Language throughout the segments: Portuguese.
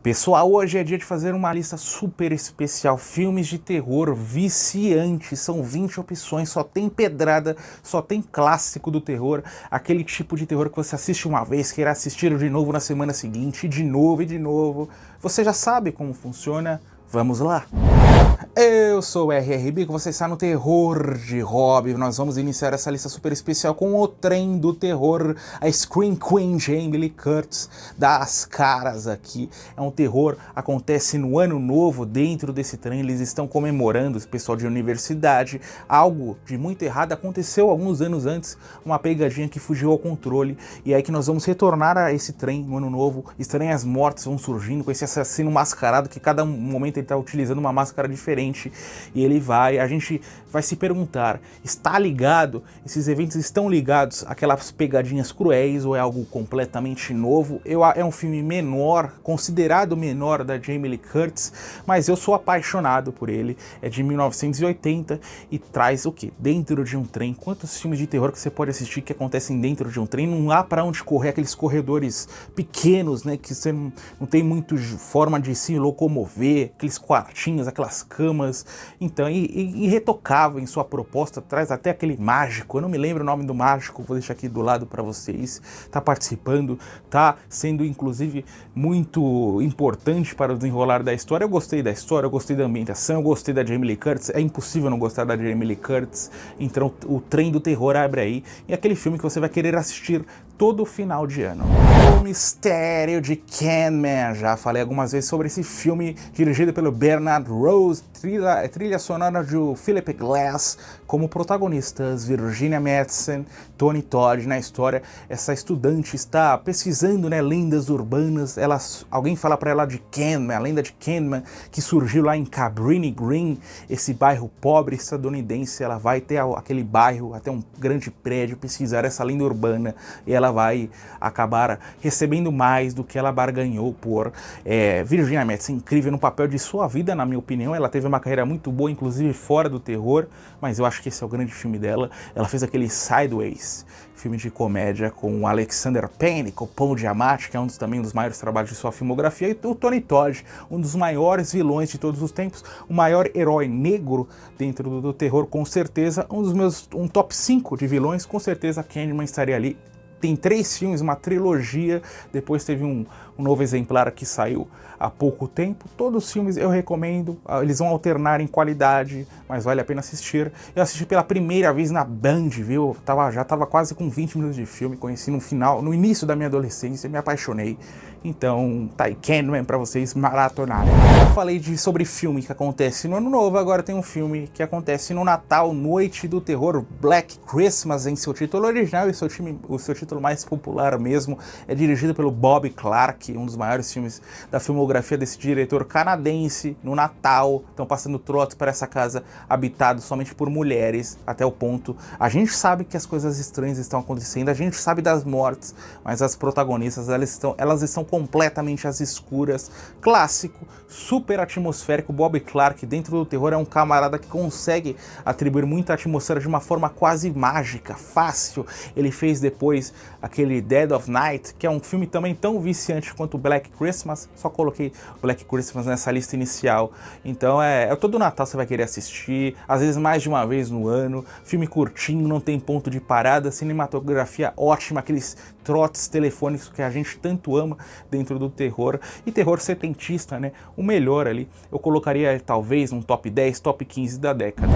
Pessoal, hoje é dia de fazer uma lista super especial, filmes de terror viciantes, são 20 opções, só tem pedrada, só tem clássico do terror, aquele tipo de terror que você assiste uma vez, queira assistir de novo na semana seguinte, de novo e de novo. Você já sabe como funciona? Vamos lá! Eu sou o RRB, que você está no Terror de Hobby. Nós vamos iniciar essa lista super especial com o trem do terror, a Scream Queen Jamie Lee Curtis, dá as caras aqui. É um terror, acontece no ano novo, dentro desse trem eles estão comemorando, esse pessoal de universidade. Algo de muito errado aconteceu alguns anos antes, uma pegadinha que fugiu ao controle, e é aí que nós vamos retornar a esse trem no ano novo. Estranhas mortes vão surgindo com esse assassino mascarado, que cada momento ele está utilizando uma máscara diferente. E a gente vai se perguntar, está ligado? Esses eventos estão ligados àquelas pegadinhas cruéis ou é algo completamente novo? É um filme menor, considerado menor da Jamie Lee Curtis, mas eu sou apaixonado por ele. É de 1980 e traz o quê? Dentro de um trem. Quantos filmes de terror que você pode assistir que acontecem dentro de um trem? Não há para onde correr, aqueles corredores pequenos, né, que você não tem muito forma de se locomover, aqueles quartinhos, aquelas camas, então, e retocável em sua proposta, traz até aquele mágico, eu não me lembro o nome do mágico, vou deixar aqui do lado para vocês, tá participando, tá sendo inclusive muito importante para o desenrolar da história. Eu gostei da história, eu gostei da ambientação, eu gostei da Jamie Lee Curtis, é impossível não gostar da Jamie Lee Curtis, então o trem do terror abre aí, e é aquele filme que você vai querer assistir todo final de ano. O Mistério de Candyman, já falei algumas vezes sobre esse filme, dirigido pelo Bernard Rose, trilha sonora de Philip Glass, como protagonistas Virginia Madsen, Tony Todd. Na história, essa estudante está pesquisando, né, lendas urbanas, alguém fala para ela de Candyman, a lenda de Candyman, que surgiu lá em Cabrini Green, esse bairro pobre estadunidense. Ela vai até aquele bairro, até um grande prédio, pesquisar essa lenda urbana, e ela vai acabar recebendo mais do que ela barganhou por. Virginia Madsen, incrível no papel de sua vida, na minha opinião. Ela teve uma carreira muito boa, inclusive fora do terror, mas eu acho que esse é o grande filme dela. Ela fez aquele Sideways, filme de comédia com o Alexander Payne, com o Paul Giamatti, que é também um dos maiores trabalhos de sua filmografia, e o Tony Todd, um dos maiores vilões de todos os tempos, o maior herói negro dentro do terror, com certeza, um top 5 de vilões, com certeza Candyman estaria ali. Tem 3 filmes, uma trilogia, depois teve um novo exemplar que saiu há pouco tempo. Todos os filmes eu recomendo, eles vão alternar em qualidade, mas vale a pena assistir. Eu assisti pela primeira vez na Band, viu? Já tava quase com 20 minutos de filme, conheci no início da minha adolescência, me apaixonei. Então, tá aí, Candyman pra vocês maratonarem. Eu falei sobre filme que acontece no Ano Novo, agora tem um filme que acontece no Natal, Noite do Terror, Black Christmas em seu título original, e o seu título mais popular mesmo. É dirigido pelo Bob Clark, um dos maiores filmes da filmografia desse diretor canadense. No Natal, estão passando trotes para essa casa habitada somente por mulheres, até o ponto. A gente sabe que as coisas estranhas estão acontecendo, a gente sabe das mortes, mas as protagonistas, elas estão completamente às escuras. Clássico, super atmosférico. Bob Clark, dentro do terror, é um camarada que consegue atribuir muita atmosfera de uma forma quase mágica, fácil. Ele fez depois aquele Dead of Night, que é um filme também tão viciante quanto Black Christmas. Só coloquei Black Christmas nessa lista inicial. Então todo Natal você vai querer assistir, às vezes mais de uma vez no ano. Filme curtinho, não tem ponto de parada, cinematografia ótima, aqueles trotes telefônicos que a gente tanto ama dentro do terror, e terror setentista, né? O melhor ali, eu colocaria talvez um top 10, top 15 da década.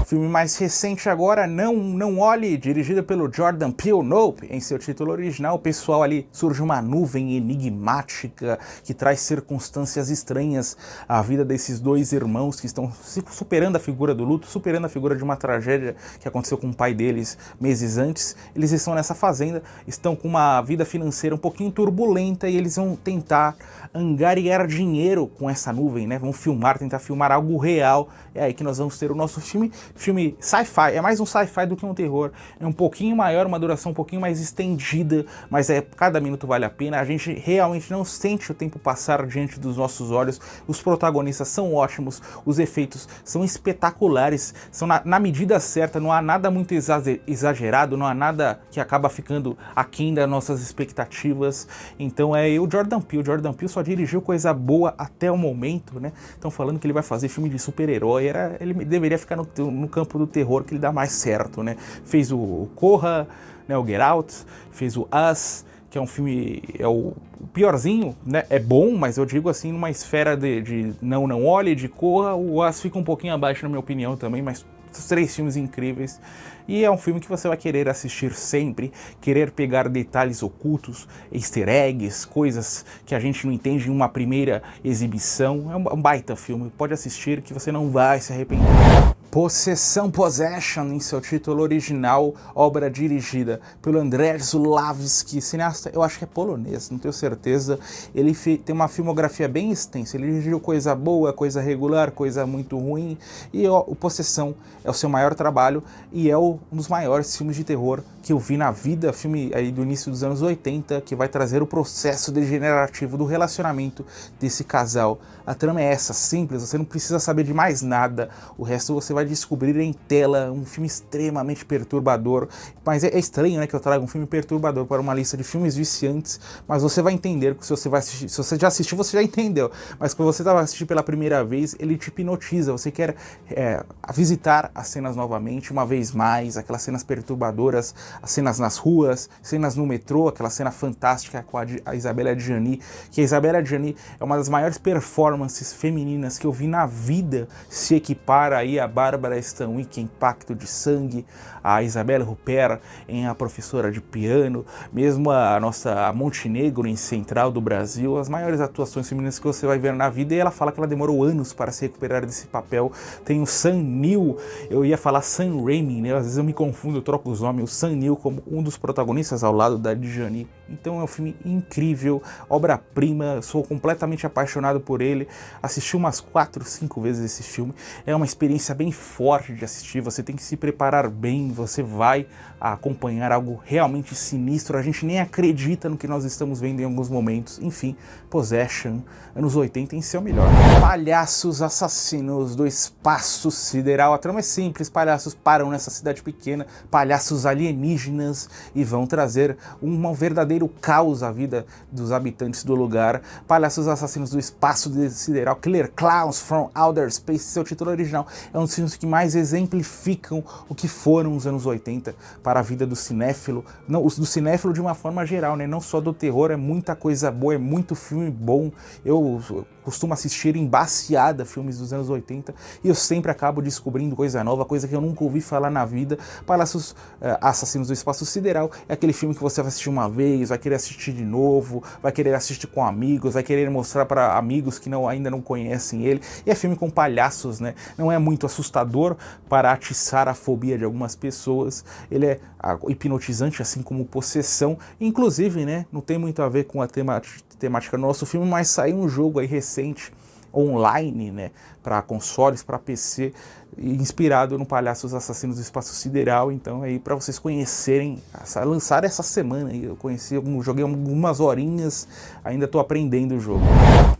Filme mais recente agora, Não Olhe, dirigido pelo Jordan Peele, Nope, em seu título original. O pessoal ali, surge uma nuvem enigmática que traz circunstâncias estranhas à vida desses dois irmãos que estão superando a figura do luto, superando a figura de uma tragédia que aconteceu com o pai deles meses antes. Eles estão nessa fazenda, estão com uma vida financeira um pouquinho turbulenta, e eles vão tentar angariar dinheiro com essa nuvem, né? Vão tentar filmar algo real. É aí que nós vamos ter o nosso filme Filme sci-fi, é mais um sci-fi do que um terror, é um pouquinho maior, uma duração um pouquinho mais estendida, mas cada minuto vale a pena, a gente realmente não sente o tempo passar diante dos nossos olhos, os protagonistas são ótimos, os efeitos são espetaculares, são na medida certa, não há nada muito exagerado, não há nada que acaba ficando aquém das nossas expectativas. Então o Jordan Peele só dirigiu coisa boa até o momento, né? Estão falando que ele vai fazer filme de super-herói, ele deveria ficar no campo do terror, que ele dá mais certo, né? Fez o Corra, né, o Get Out, fez o Us, que é um filme, é o piorzinho, né? É bom, mas eu digo assim, numa esfera de Não Olhe, de Corra, o Us fica um pouquinho abaixo na minha opinião também, mas os 3 filmes incríveis. E é um filme que você vai querer assistir sempre, querer pegar detalhes ocultos, easter eggs, coisas que a gente não entende em uma primeira exibição. É um baita filme, pode assistir que você não vai se arrepender. Possession, em seu título original, obra dirigida pelo Andrzej Zulawski, cineasta, eu acho que é polonês, não tenho certeza. Ele tem uma filmografia bem extensa, ele dirigiu coisa boa, coisa regular, coisa muito ruim, e o Possessão é o seu maior trabalho e é um dos maiores filmes de terror que eu vi na vida, filme aí do início dos anos 80, que vai trazer o processo degenerativo do relacionamento desse casal. A trama é essa, simples, você não precisa saber de mais nada, o resto você vai descobrir em tela, um filme extremamente perturbador, mas é estranho, né, que eu traga um filme perturbador para uma lista de filmes viciantes, mas você vai entender, se você vai assistir, se você já assistiu, você já entendeu, mas quando você vai assistir pela primeira vez, ele te hipnotiza, você quer visitar as cenas novamente, uma vez mais, aquelas cenas perturbadoras, as cenas nas ruas, cenas no metrô, aquela cena fantástica com a Isabelle Adjani, que a Isabelle Adjani é uma das maiores performances femininas que eu vi na vida, se equipara aí a Bárbara Stanwyck em Pacto de Sangue, a Isabelle Huppert em A Professora de Piano, mesmo a nossa Montenegro em Central do Brasil, as maiores atuações femininas que você vai ver na vida, e ela fala que ela demorou anos para se recuperar desse papel. Tem o Sam Neill, eu ia falar Sam Raimi, né? Às vezes eu me confundo, eu troco os nomes, o Sam Neill como um dos protagonistas ao lado da Adjani. Então é um filme incrível, obra-prima, sou completamente apaixonado por ele, assisti umas 4, 5 vezes esse filme, é uma experiência bem forte de assistir, você tem que se preparar bem, você vai acompanhar algo realmente sinistro, a gente nem acredita no que nós estamos vendo em alguns momentos. Enfim, Possession, anos 80 em seu melhor. Palhaços assassinos do espaço sideral. A trama é simples, palhaços param nessa cidade pequena, palhaços alienígenas, e vão trazer um verdadeiro caos à vida dos habitantes do lugar. Palhaços assassinos do espaço sideral, Killer Clowns from Outer Space, seu título original, é um dos filmes que mais exemplificam o que foram os anos 80 para a vida do cinéfilo, não, do cinéfilo de uma forma geral, né? Não só do terror, é muita coisa boa, é muito filme bom. Eu costumo assistir embaciada filmes dos anos 80 e eu sempre acabo descobrindo coisa nova, coisa que eu nunca ouvi falar na vida. Palhaços Assassinos do Espaço Sideral é aquele filme que você vai assistir uma vez, vai querer assistir de novo, vai querer assistir com amigos, vai querer mostrar para amigos que ainda não conhecem ele. E é filme com palhaços, né? Não é muito assustador para atiçar a fobia de algumas pessoas. Ele é hipnotizante, assim como Possessão. Inclusive, né, não tem muito a ver com a temática do nosso filme, mas saiu um jogo aí recente, online, né, para consoles, para PC, inspirado no Palhaços Assassinos do Espaço Sideral. Então aí para vocês conhecerem, lançaram essa semana, eu joguei algumas horinhas, ainda estou aprendendo o jogo.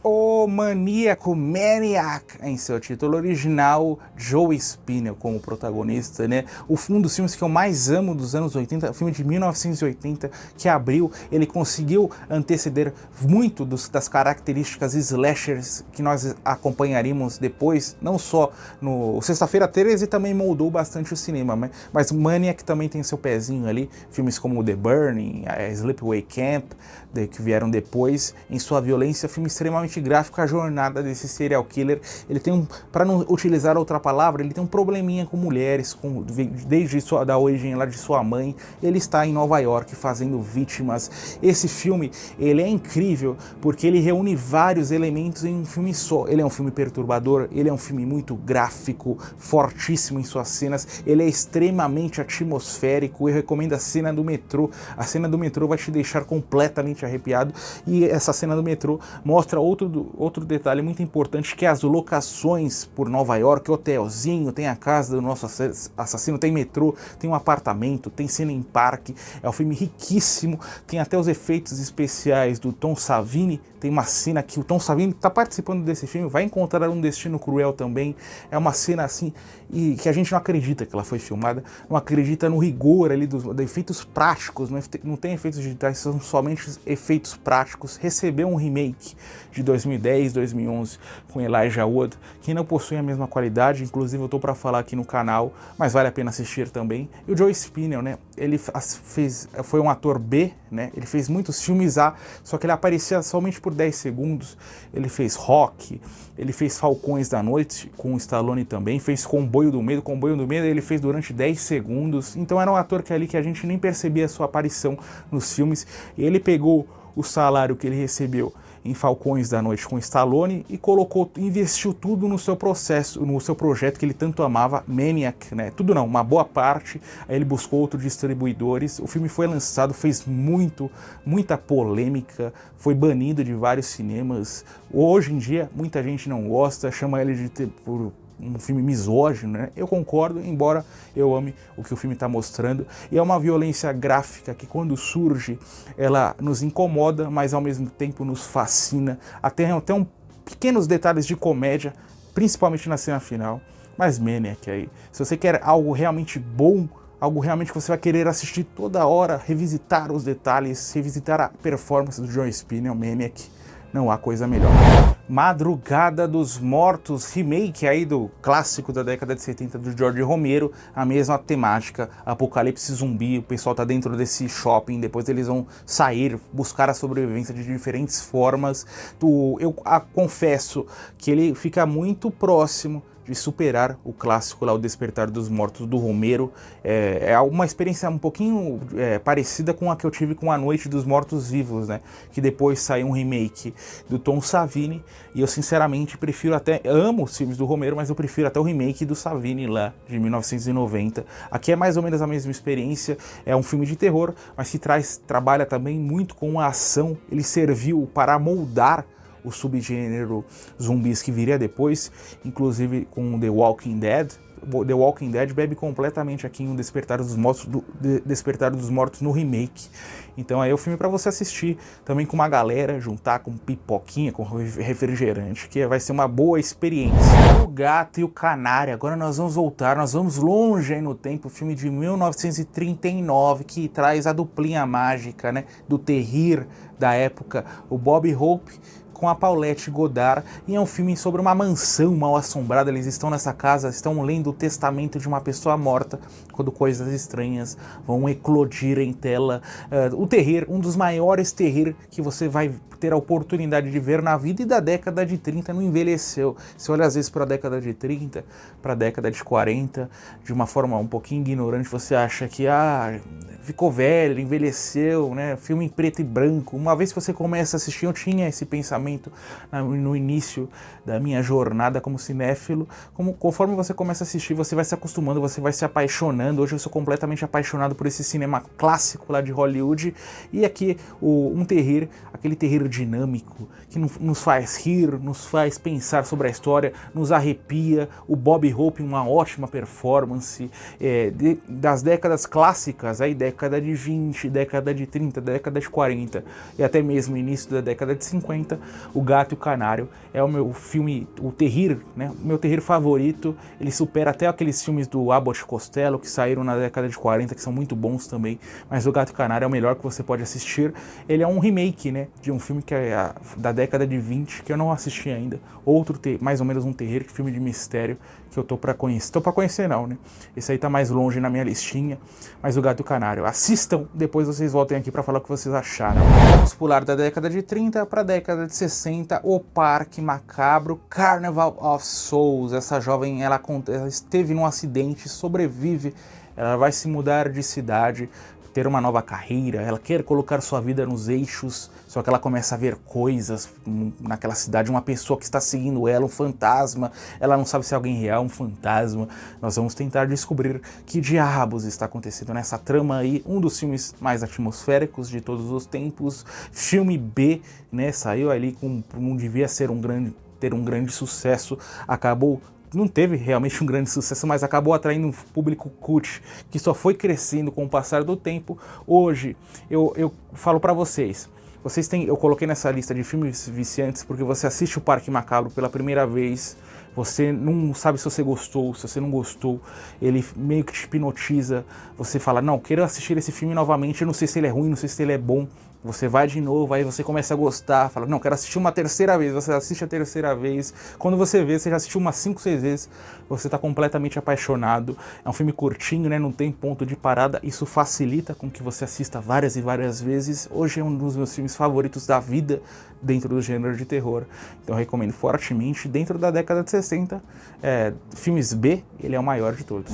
O Maníaco, Maniac, em seu título original, Joe Spinell como protagonista, né? Um dos filmes que eu mais amo dos anos 80, o filme de 1980, que abriu, ele conseguiu anteceder muito das características slashers que nós acompanharíamos depois, não só no Sexta-feira 13 também moldou bastante o cinema, mas o Maniac também tem seu pezinho ali, filmes como The Burning, Sleepaway Camp, que vieram depois, em sua violência, filme extremamente gráfico, a jornada desse serial killer. Ele tem para não utilizar outra palavra, ele tem um probleminha com mulheres, desde da origem lá de sua mãe. Ele está em Nova York fazendo vítimas. Esse filme, ele é incrível, porque ele reúne vários elementos em um filme só. Ele é um filme perturbador, ele é um filme muito gráfico, fortíssimo em suas cenas, ele é extremamente atmosférico. Eu recomendo a cena do metrô. A cena do metrô vai te deixar completamente arrepiado, e essa cena do metrô mostra outro outro detalhe muito importante, que é as locações por Nova York, hotelzinho, tem a casa do nosso assassino, tem metrô, tem um apartamento, tem cena em parque, é um filme riquíssimo, tem até os efeitos especiais do Tom Savini, tem uma cena que o Tom Savini está participando desse filme, vai encontrar Um Destino Cruel também, é uma cena assim, e que a gente não acredita que ela foi filmada, não acredita no rigor ali dos efeitos práticos, não tem efeitos digitais, são somente efeitos práticos. Recebeu um remake de 2010, 2011 com Elijah Wood, que não possui a mesma qualidade, inclusive eu estou para falar aqui no canal, mas vale a pena assistir também. E o Joe Spinell, né, ele foi um ator B, né, ele fez muitos filmes A, só que ele aparecia somente por 10 segundos. Ele fez Rock, ele fez Falcões da Noite com o Stallone também, fez Comboio do Medo ele fez durante 10 segundos, então era um ator que ali que a gente nem percebia a sua aparição nos filmes, e ele pegou o salário que ele recebeu em Falcões da Noite com Stallone e investiu tudo no seu projeto que ele tanto amava, Maniac, né? Tudo não, uma boa parte. Aí ele buscou outros distribuidores. O filme foi lançado, fez muita polêmica, foi banido de vários cinemas. Hoje em dia, muita gente não gosta, chama ele por um filme misógino, né? Eu concordo, embora eu ame o que o filme está mostrando, e é uma violência gráfica que quando surge, ela nos incomoda, mas ao mesmo tempo nos fascina, até pequenos detalhes de comédia, principalmente na cena final. Mas Maniac aí, se você quer algo realmente bom, algo realmente que você vai querer assistir toda hora, revisitar os detalhes, revisitar a performance do Joe Spinell, Maniac, não há coisa melhor. Madrugada dos Mortos, remake aí do clássico da década de 70 do George Romero, a mesma temática, apocalipse zumbi, o pessoal tá dentro desse shopping, depois eles vão sair, buscar a sobrevivência de diferentes formas. Eu confesso que ele fica muito próximo de superar o clássico lá, O Despertar dos Mortos, do Romero. É uma experiência um pouquinho parecida com a que eu tive com A Noite dos Mortos Vivos, né? Que depois saiu um remake do Tom Savini, e eu sinceramente amo os filmes do Romero, mas eu prefiro até o remake do Savini lá, de 1990. Aqui é mais ou menos a mesma experiência, é um filme de terror, mas que trabalha também muito com a ação. Ele serviu para moldar o subgênero zumbis que viria depois, inclusive com The Walking Dead. The Walking Dead bebe completamente aqui em Despertar dos Mortos no remake. Então aí é o filme para você assistir também com uma galera, juntar com pipoquinha, com refrigerante, que vai ser uma boa experiência. O Gato e o Canário, agora nós vamos voltar, nós vamos longe aí no tempo, filme de 1939, que traz a duplinha mágica, né, do terrir da época, o Bob Hope com a Paulette Goddard, e é um filme sobre uma mansão mal assombrada. Eles estão nessa casa, estão lendo o testamento de uma pessoa morta, quando coisas estranhas vão eclodir em tela. O terrir, um dos maiores terrir que você vai ter a oportunidade de ver na vida, e da década de 30 não envelheceu. Você olha às vezes para a década de 30, para a década de 40, de uma forma um pouquinho ignorante, você acha que ficou velho, envelheceu, né? Filme em preto e branco. Uma vez que você começa a assistir, eu tinha esse pensamento no início da minha jornada como cinéfilo. Conforme você começa a assistir, você vai se acostumando, você vai se apaixonando. Hoje eu sou completamente apaixonado por esse cinema clássico lá de Hollywood. E aqui um terrir, aquele terrir dinâmico, que nos faz rir, nos faz pensar sobre a história, nos arrepia. O Bob Hope, uma ótima performance das décadas clássicas, aí década de 20, década de 30, década de 40 e até mesmo início da década de 50, O Gato e o Canário é o meu filme, o terrir, né? O meu terrir favorito. Ele supera até aqueles filmes do Abbott Costello que saíram na década de 40, que são muito bons também, mas O Gato e o Canário é o melhor que você pode assistir. Ele é um remake, né, de um filme que é da década de 20, que eu não assisti ainda. Mais ou menos um terrir, filme de mistério que eu tô pra conhecer. Tô pra conhecer não, né? Esse aí tá mais longe na minha listinha, mas O Gato e o Canário. Assistam, depois vocês voltem aqui pra falar o que vocês acharam. Vamos pular da década de 30 pra década de 60, O Parque Macabro, Carnival of Souls. Essa jovem, ela esteve num acidente, sobrevive, ela vai se mudar de cidade ter uma nova carreira, ela quer colocar sua vida nos eixos, só que ela começa a ver coisas naquela cidade, uma pessoa que está seguindo ela, um fantasma, ela não sabe se é alguém real, um fantasma. Nós vamos tentar descobrir que diabos está acontecendo nessa trama aí, um dos filmes mais atmosféricos de todos os tempos, filme B, né, saiu ali com, não devia ser ter um grande sucesso, acabou não teve realmente um grande sucesso, mas acabou atraindo um público cult que só foi crescendo com o passar do tempo. Hoje, eu falo pra vocês eu coloquei nessa lista de filmes viciantes porque você assiste o Parque Macabro pela primeira vez, você não sabe se você gostou, se você não gostou, ele meio que te hipnotiza, você fala, não, quero assistir esse filme novamente, eu não sei se ele é ruim, não sei se ele é bom. Você vai de novo, aí você começa a gostar, fala, não, quero assistir uma terceira vez, você assiste a terceira vez, quando você vê, você já assistiu umas 5, 6 vezes, você está completamente apaixonado, é um filme curtinho, né, não tem ponto de parada, isso facilita com que você assista várias e várias vezes, hoje é um dos meus filmes favoritos da vida, dentro do gênero de terror, então eu recomendo fortemente, dentro da década de 60, filmes B, ele é o maior de todos.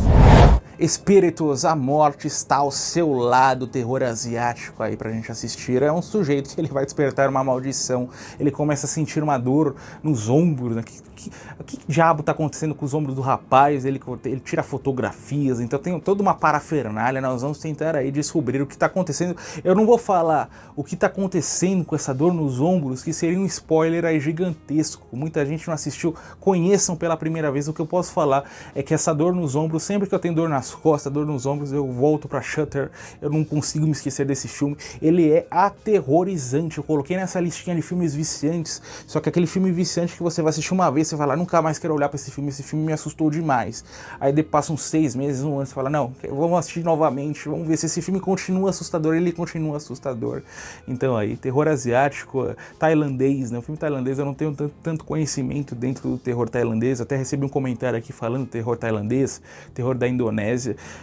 Espíritos, a morte está ao seu lado, terror asiático aí pra gente assistir. É um sujeito que ele vai despertar uma maldição, ele começa a sentir uma dor nos ombros, né? Que diabo tá acontecendo com os ombros do rapaz? Ele tira fotografias, então tem toda uma parafernália, nós vamos tentar aí descobrir o que tá acontecendo. Eu não vou falar o que tá acontecendo com essa dor nos ombros, que seria um spoiler aí gigantesco, muita gente não assistiu, conheçam pela primeira vez. O que eu posso falar é que essa dor nos ombros, sempre que eu tenho dor nas costas, dor nos ombros, eu volto pra Shutter, eu não consigo me esquecer desse filme, ele é aterrorizante, eu coloquei nessa listinha de filmes viciantes, só que aquele filme viciante que você vai assistir uma vez, você fala, nunca mais quero olhar pra esse filme me assustou demais, aí depois passam 6 meses, um ano, você fala, não, vamos assistir novamente, vamos ver se esse filme continua assustador, ele continua assustador. Então aí, terror asiático, tailandês, né, o filme tailandês, eu não tenho tanto conhecimento dentro do terror tailandês, até recebi um comentário aqui falando terror tailandês, terror da Indonésia,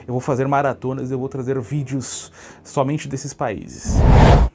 eu vou fazer maratonas, eu vou trazer vídeos somente desses países.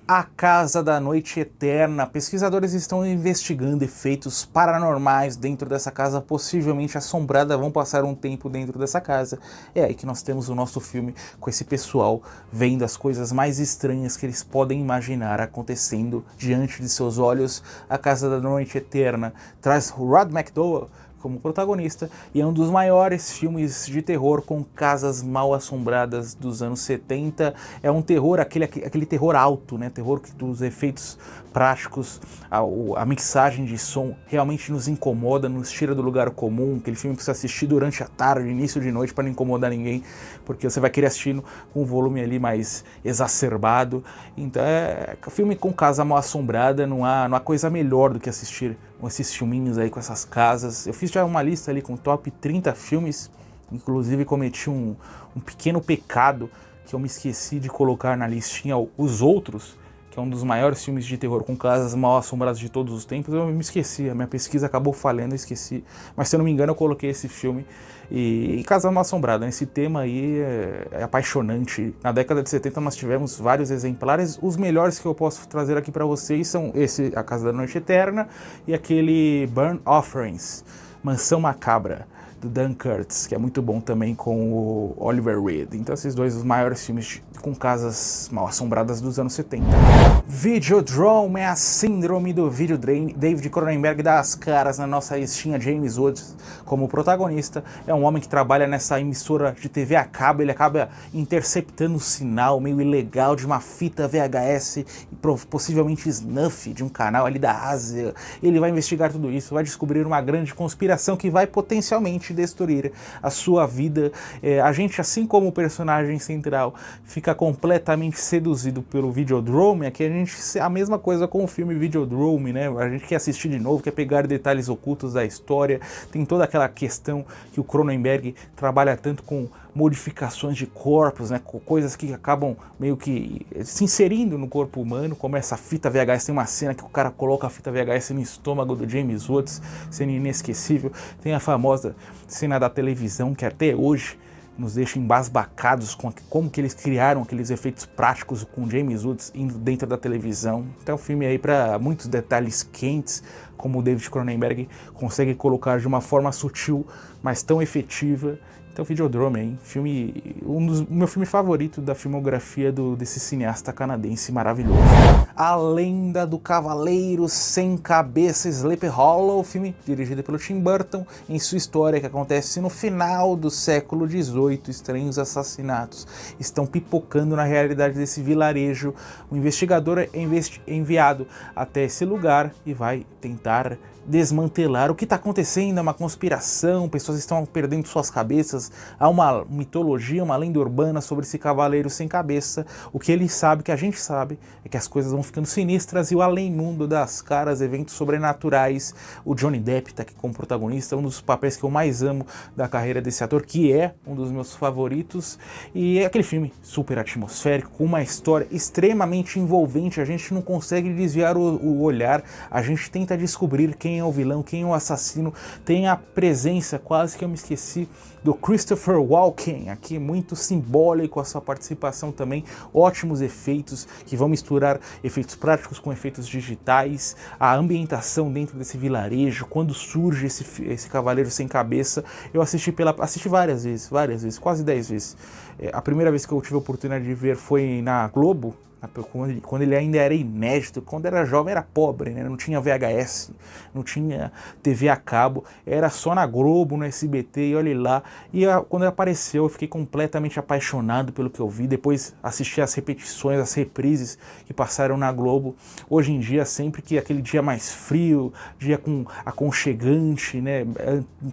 A Casa da Noite Eterna. Pesquisadores estão investigando efeitos paranormais dentro dessa casa, possivelmente assombrada, vão passar um tempo dentro dessa casa. É aí que nós temos o nosso filme com esse pessoal vendo as coisas mais estranhas que eles podem imaginar acontecendo diante de seus olhos. A Casa da Noite Eterna traz Rod McDowall como protagonista, e é um dos maiores filmes de terror com casas mal assombradas dos anos 70. É um terror, aquele terror alto, né? Terror dos efeitos práticos, a mixagem de som realmente nos incomoda, nos tira do lugar comum, aquele filme que você assistir durante a tarde, início de noite, para não incomodar ninguém, porque você vai querer assistir com um volume ali mais exacerbado. Então é filme com casa mal assombrada, não há coisa melhor do que assistir esses filminhos aí com essas casas. Eu fiz já uma lista ali com top 30 filmes, inclusive cometi um pequeno pecado que eu me esqueci de colocar na listinha Os Outros, que é um dos maiores filmes de terror com casas mal assombradas de todos os tempos. Eu me esqueci, a minha pesquisa acabou falhando, eu esqueci, mas se eu não me engano eu coloquei esse filme. E Casa Mal Assombrada, esse tema aí é apaixonante. Na década de 70 nós tivemos vários exemplares, os melhores que eu posso trazer aqui para vocês são esse, A Casa da Noite Eterna, e aquele Burn Offerings, Mansão Macabra, do Dan Curtis, que é muito bom também, com o Oliver Reed. Então esses dois os maiores filmes com casas mal assombradas dos anos 70. Videodrome é a síndrome do Videodrome. David Cronenberg dá as caras na nossa listinha. James Woods como protagonista. É um homem que trabalha nessa emissora de TV a cabo. Ele acaba interceptando um sinal meio ilegal de uma fita VHS e possivelmente snuff de um canal ali da Ásia. Ele vai investigar tudo isso, vai descobrir uma grande conspiração que vai potencialmente destruir a sua vida. A gente, assim como o personagem central, fica completamente seduzido pelo Videodrome. Aqui a mesma coisa com o filme Videodrome, né? A gente quer assistir de novo, quer pegar detalhes ocultos da história. Tem toda aquela questão que o Cronenberg trabalha tanto com modificações de corpos, né? Coisas que acabam meio que se inserindo no corpo humano, como essa fita VHS. Tem uma cena que o cara coloca a fita VHS no estômago do James Woods, cena inesquecível. Tem a famosa cena da televisão, que até hoje nos deixa embasbacados com como que eles criaram aqueles efeitos práticos com James Woods indo dentro da televisão. Então, um filme aí para muitos detalhes quentes, como o David Cronenberg consegue colocar de uma forma sutil, mas tão efetiva, Então, Videodrome aí, o meu filme favorito da filmografia desse cineasta canadense maravilhoso. A Lenda do Cavaleiro Sem Cabeça, Sleepy Hollow, filme dirigido pelo Tim Burton, em sua história que acontece no final do século XVIII. Estranhos assassinatos estão pipocando na realidade desse vilarejo. O investigador é enviado até esse lugar e vai tentar desmantelar o que está acontecendo. É uma conspiração, pessoas estão perdendo suas cabeças, há uma mitologia, uma lenda urbana sobre esse cavaleiro sem cabeça. O que ele sabe, que a gente sabe, é que as coisas vão ficando sinistras e o além-mundo das caras, eventos sobrenaturais. O Johnny Depp está aqui como protagonista, um dos papéis que eu mais amo da carreira desse ator, que é um dos meus favoritos, e é aquele filme super atmosférico, com uma história extremamente envolvente. A gente não consegue desviar o olhar, a gente tenta descobrir quem é o vilão, quem é o assassino. Tem a presença, quase que eu me esqueci, do Christopher Walken, aqui muito simbólico a sua participação também, ótimos efeitos que vão misturar efeitos práticos com efeitos digitais, a ambientação dentro desse vilarejo, quando surge esse cavaleiro sem cabeça. Eu assisti várias vezes, quase 10 vezes. A primeira vez que eu tive a oportunidade de ver foi na Globo, quando ele ainda era inédito, quando era jovem era pobre, né? Não tinha VHS, não tinha TV a cabo, era só na Globo, no SBT, e olha lá. E quando ele apareceu eu fiquei completamente apaixonado pelo que eu vi, depois assisti as repetições, as reprises que passaram na Globo. Hoje em dia, sempre que aquele dia mais frio, dia aconchegante, né?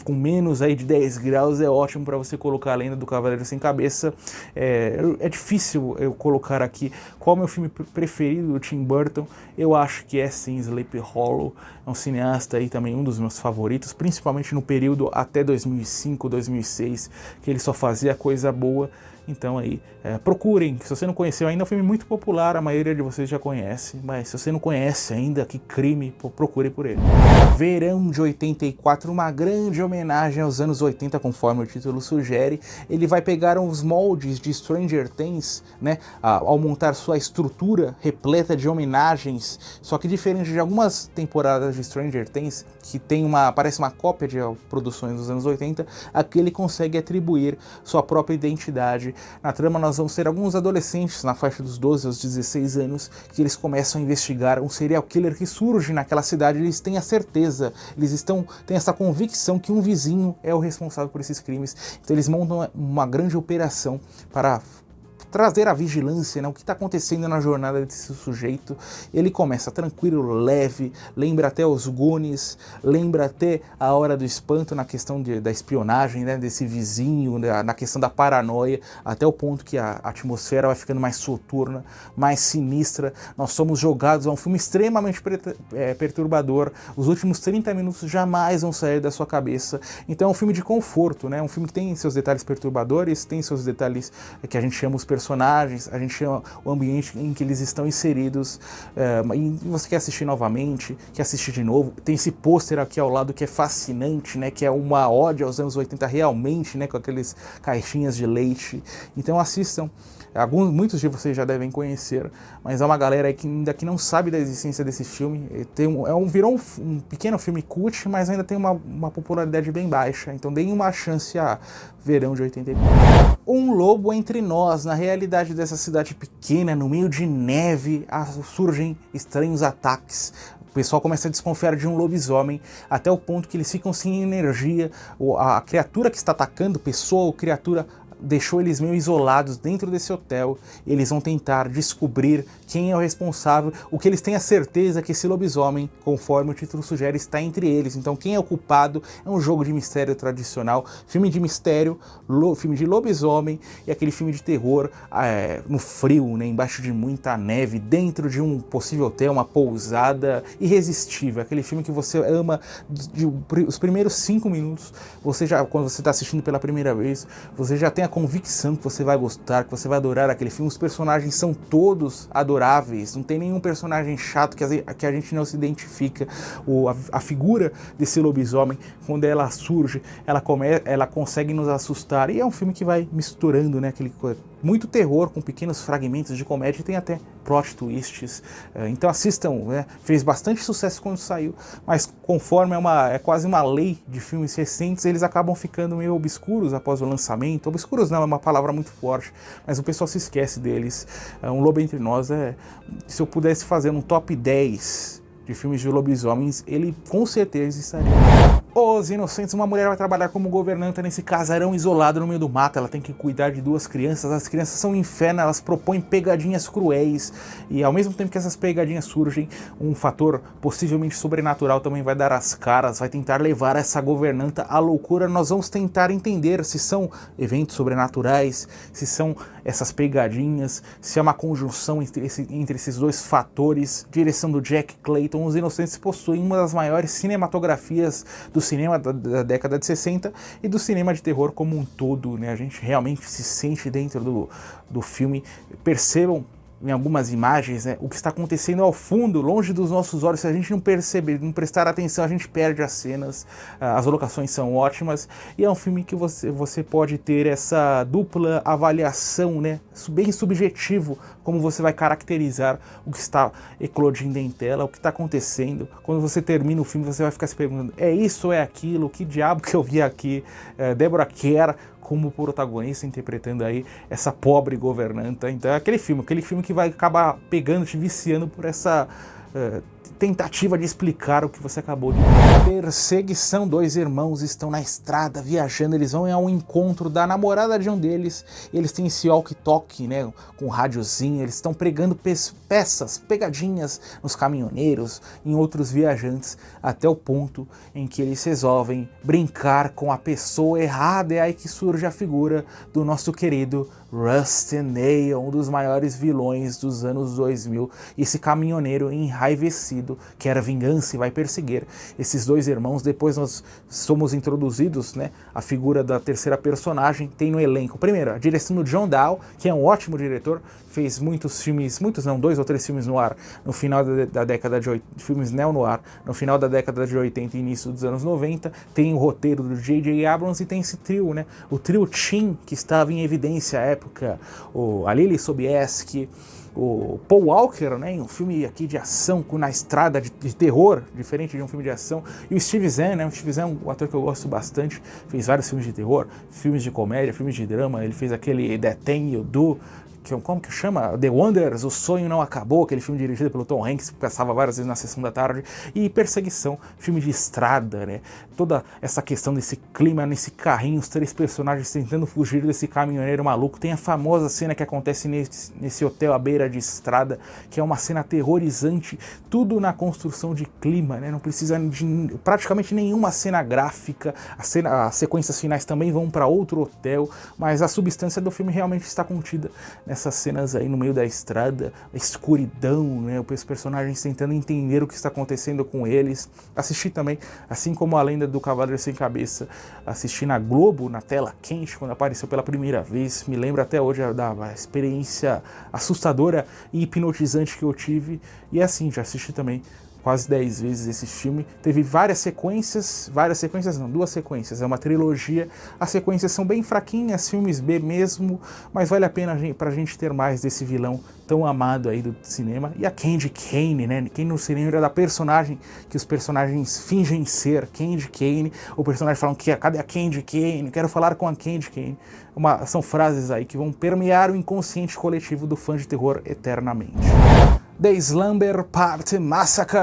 Com menos aí de 10 graus, é ótimo para você colocar a Lenda do Cavaleiro Sem Cabeça. É difícil eu colocar aqui qual é o meu filme preferido do Tim Burton. Eu acho que é sim Sleepy Hollow. É um cineasta aí também, um dos meus favoritos, principalmente no período até 2005, 2006, que ele só fazia coisa boa. Então aí, procurem, se você não conheceu ainda, é um filme muito popular, a maioria de vocês já conhece, mas se você não conhece ainda, que crime, procure por ele. Verão de 84, uma grande homenagem aos anos 80, conforme o título sugere. Ele vai pegar os moldes de Stranger Things, né, ao montar sua estrutura repleta de homenagens, só que diferente de algumas temporadas de Stranger Things, que parece uma cópia de produções dos anos 80, aqui ele consegue atribuir sua própria identidade. Na trama nós vamos ter alguns adolescentes na faixa dos 12 aos 16 anos que eles começam a investigar um serial killer que surge naquela cidade. Eles têm a certeza, têm essa convicção que um vizinho é o responsável por esses crimes. Então eles montam uma grande operação para trazer a vigilância, né, o que está acontecendo na jornada desse sujeito. Ele começa tranquilo, leve, lembra até os Goonies, lembra até A Hora do Espanto na questão da espionagem, né, desse vizinho, na questão da paranoia, até o ponto que a atmosfera vai ficando mais soturna, mais sinistra. Nós somos jogados a um filme extremamente perturbador. Os últimos 30 minutos jamais vão sair da sua cabeça. Então é um filme de conforto, né, um filme que tem seus detalhes perturbadores, tem seus detalhes que a gente chama os personagens, a gente chama o ambiente em que eles estão inseridos, e você quer assistir novamente, quer assistir de novo. Tem esse pôster aqui ao lado que é fascinante, né, que é uma ode aos anos 80 realmente, né, com aqueles caixinhas de leite. Então assistam. Muitos de vocês já devem conhecer, mas há uma galera aí que ainda não sabe da existência desse filme. Virou um pequeno filme cult, mas ainda tem uma popularidade bem baixa. Então deem uma chance a Verão de 84. Um lobo entre nós. Na realidade dessa cidade pequena, no meio de neve, surgem estranhos ataques. O pessoal começa a desconfiar de um lobisomem, até o ponto que eles ficam sem energia. A criatura que está atacando, pessoa ou criatura, deixou eles meio isolados dentro desse hotel. Eles vão tentar descobrir quem é o responsável. O que eles têm a certeza é que esse lobisomem, conforme o título sugere, está entre eles. Então quem é o culpado? É um jogo de mistério tradicional, filme de mistério, filme de lobisomem e aquele filme de terror no frio, né, embaixo de muita neve, dentro de um possível hotel, uma pousada irresistível. Aquele filme que você ama os primeiros 5 minutos. Quando você está assistindo pela primeira vez, você já tem a convicção que você vai gostar, que você vai adorar aquele filme. Os personagens são todos adoráveis, não tem nenhum personagem chato que a gente não se identifica. A figura desse lobisomem, quando ela surge, ela consegue nos assustar, e é um filme que vai misturando, né, muito terror, com pequenos fragmentos de comédia, e tem até plot twists. Então assistam, né? Fez bastante sucesso quando saiu, mas conforme é quase uma lei de filmes recentes, eles acabam ficando meio obscuros após o lançamento. Obscuros não, é uma palavra muito forte, mas o pessoal se esquece deles. Um Lobo Entre Nós se eu pudesse fazer um top 10 de filmes de lobisomens, ele com certeza estaria. Os Inocentes, uma mulher vai trabalhar como governanta nesse casarão isolado no meio do mato. Ela tem que cuidar de 2 crianças. As crianças são um inferno, elas propõem pegadinhas cruéis. E ao mesmo tempo que essas pegadinhas surgem, um fator possivelmente sobrenatural também vai dar as caras, vai tentar levar essa governanta à loucura. Nós vamos tentar entender se são eventos sobrenaturais, se são essas pegadinhas, se é uma conjunção entre esses 2 fatores. Direção do Jack Clayton. Os Inocentes possuem uma das maiores cinematografias do cinema da década de 60 e do cinema de terror como um todo, né? A gente realmente se sente dentro do filme. Percebam em algumas imagens, né, o que está acontecendo ao fundo, longe dos nossos olhos. Se a gente não perceber, não prestar atenção, a gente perde as cenas. As locações são ótimas e é um filme que você pode ter essa dupla avaliação, né, bem subjetivo, como você vai caracterizar o que está eclodindo em tela, o que está acontecendo. Quando você termina o filme, você vai ficar se perguntando, é isso ou é aquilo? Que diabo que eu vi aqui? Deborah Kerr como protagonista, interpretando aí essa pobre governanta. Então é aquele filme que vai acabar pegando, te viciando por essa tentativa de explicar o que você acabou de ver. Perseguição. 2 irmãos estão na estrada viajando, eles vão ao encontro da namorada de um deles, eles têm esse walkie-talkie, né, com um rádiozinho, eles estão pregando pegadinhas nos caminhoneiros, em outros viajantes, até o ponto em que eles resolvem brincar com a pessoa errada. É aí que surge a figura do nosso querido Rusty Nail, um dos maiores vilões dos anos 2000, esse caminhoneiro enraivecido quer vingança e vai perseguir esses 2 irmãos. Depois nós somos introduzidos, né, a figura da terceira personagem. Tem no elenco, primeiro, a direção do John Dahl, que é um ótimo diretor, fez muitos filmes, 2 ou 3 filmes no ar no final da década de 80, filmes neo-noir, no final da década de 80 e início dos anos 90, tem o roteiro do J.J. Abrams e tem esse trio, né, o trio Teen, que estava em evidência à época, a Lily Sobieski, o Paul Walker, né, em um filme aqui de ação na estrada de terror, diferente de um filme de ação, e o Steve Zahn, né, o Steve Zahn é um ator que eu gosto bastante, fez vários filmes de terror, filmes de comédia, filmes de drama, ele fez aquele That Thing You Do, como que chama? The Wonders, O Sonho Não Acabou, aquele filme dirigido pelo Tom Hanks, que passava várias vezes na sessão da tarde, e Perseguição, filme de estrada, né? Toda essa questão desse clima, nesse carrinho, os 3 personagens tentando fugir desse caminhoneiro maluco. Tem a famosa cena que acontece nesse hotel à beira de estrada, que é uma cena aterrorizante, tudo na construção de clima, né? Não precisa de praticamente nenhuma cena gráfica, as sequências finais também vão para outro hotel, mas a substância do filme realmente está contida nessas cenas aí no meio da estrada, a escuridão, né, os personagens tentando entender o que está acontecendo com eles. Assisti também, assim como A Lenda do Cavaleiro Sem Cabeça, assisti na Globo, na tela quente, quando apareceu pela primeira vez. Me lembro até hoje da experiência assustadora e hipnotizante que eu tive. E assim, já assisti também quase 10 vezes esse filme. Teve várias sequências não, 2 sequências, é uma trilogia. As sequências são bem fraquinhas, filmes B mesmo, mas vale a pena pra gente ter mais desse vilão tão amado aí do cinema. E a Candy Kane, né? Quem não se lembra da personagem que os personagens fingem ser Candy Kane, o personagem falam que cadê a Candy Kane? Quero falar com a Candy Kane. São frases aí que vão permear o inconsciente coletivo do fã de terror eternamente. The Slumber Party Massacre,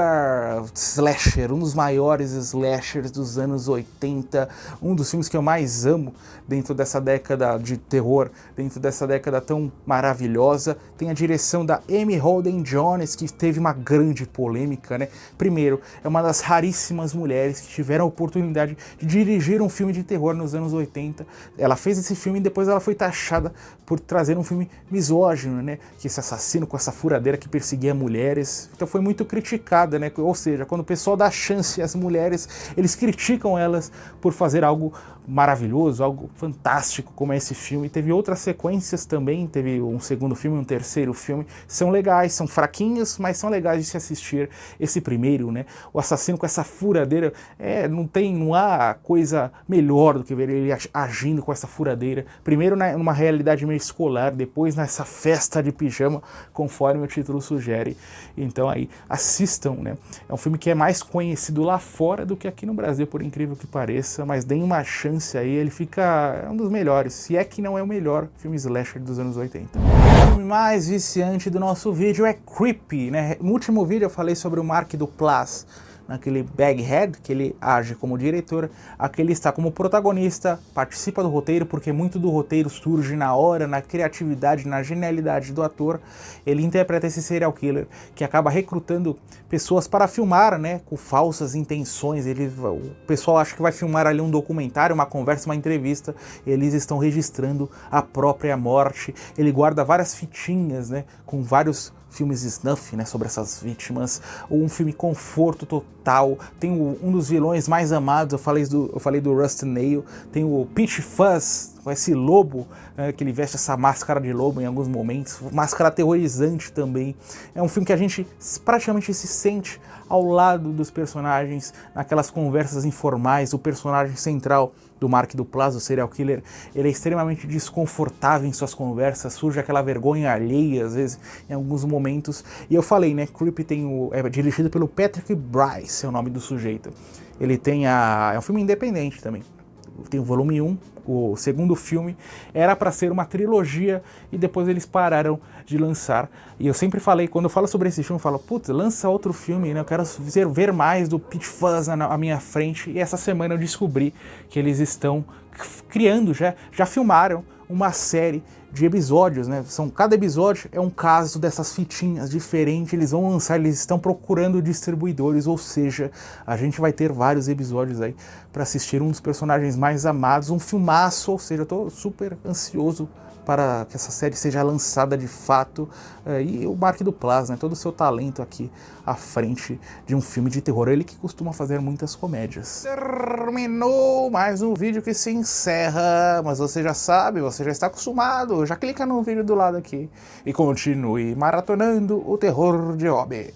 slasher, um dos maiores slashers dos anos 80, um dos filmes que eu mais amo dentro dessa década de terror, dentro dessa década tão maravilhosa. Tem a direção da Amy Holden Jones, que teve uma grande polêmica, né? Primeiro, é uma das raríssimas mulheres que tiveram a oportunidade de dirigir um filme de terror nos anos 80. Ela fez esse filme e depois ela foi taxada por trazer um filme misógino, né? Que esse assassino com essa furadeira que perseguia conseguia mulheres, então foi muito criticada, né? Ou seja, quando o pessoal dá chance às mulheres, eles criticam elas por fazer algo maravilhoso, algo fantástico como é esse filme. Teve outras sequências também, teve um segundo filme, um terceiro filme, são legais, são fraquinhos, mas são legais de se assistir. Esse primeiro, né, o assassino com essa furadeira, não há coisa melhor do que ver ele agindo com essa furadeira, primeiro numa realidade meio escolar, depois nessa festa de pijama, conforme o título sugere. Então aí, assistam, né, é um filme que é mais conhecido lá fora do que aqui no Brasil, por incrível que pareça, mas deem uma chance aí, ele fica um dos melhores, se é que não é o melhor filme slasher dos anos 80. O filme mais viciante do nosso vídeo é Creepy, né? No último vídeo eu falei sobre o Mark Duplass, naquele Baghead, que ele age como diretor, aqui ele está como protagonista, participa do roteiro, porque muito do roteiro surge na hora, na criatividade, na genialidade do ator. Ele interpreta esse serial killer, que acaba recrutando pessoas para filmar, né, com falsas intenções. O pessoal acha que vai filmar ali um documentário, uma conversa, uma entrevista, eles estão registrando a própria morte. Ele guarda várias fitinhas, né, com vários filmes snuff, né, sobre essas vítimas, ou um filme conforto total. Tem um dos vilões mais amados, eu falei do Rusty Nail, tem o Peach Fuzz, com esse lobo, que ele veste essa máscara de lobo em alguns momentos, máscara aterrorizante também. É um filme que a gente praticamente se sente ao lado dos personagens, naquelas conversas informais. O personagem central do Mark Duplass, o serial killer, ele é extremamente desconfortável em suas conversas, surge aquela vergonha alheia, às vezes, em alguns momentos. E eu falei, né, Creepy é dirigido pelo Patrick Brice, é o nome do sujeito. Ele é um filme independente também. Tem o volume 1, o segundo filme, era para ser uma trilogia e depois eles pararam de lançar. E eu sempre falei, quando eu falo sobre esse filme, eu falo, putz, lança outro filme, né? Eu quero ver mais do Peach Fuzz à minha frente. E essa semana eu descobri que eles estão criando, já filmaram uma série de episódios, né? Cada episódio é um caso dessas fitinhas diferentes, eles vão lançar, eles estão procurando distribuidores, ou seja, a gente vai ter vários episódios aí para assistir um dos personagens mais amados, um filmaço, ou seja, eu tô super ansioso para que essa série seja lançada de fato, e o Mark Duplass, né, todo o seu talento aqui à frente de um filme de terror, ele que costuma fazer muitas comédias. Terminou mais um vídeo que se encerra, mas você já sabe, você já está acostumado, já clica no vídeo do lado aqui e continue maratonando o terror de hobby.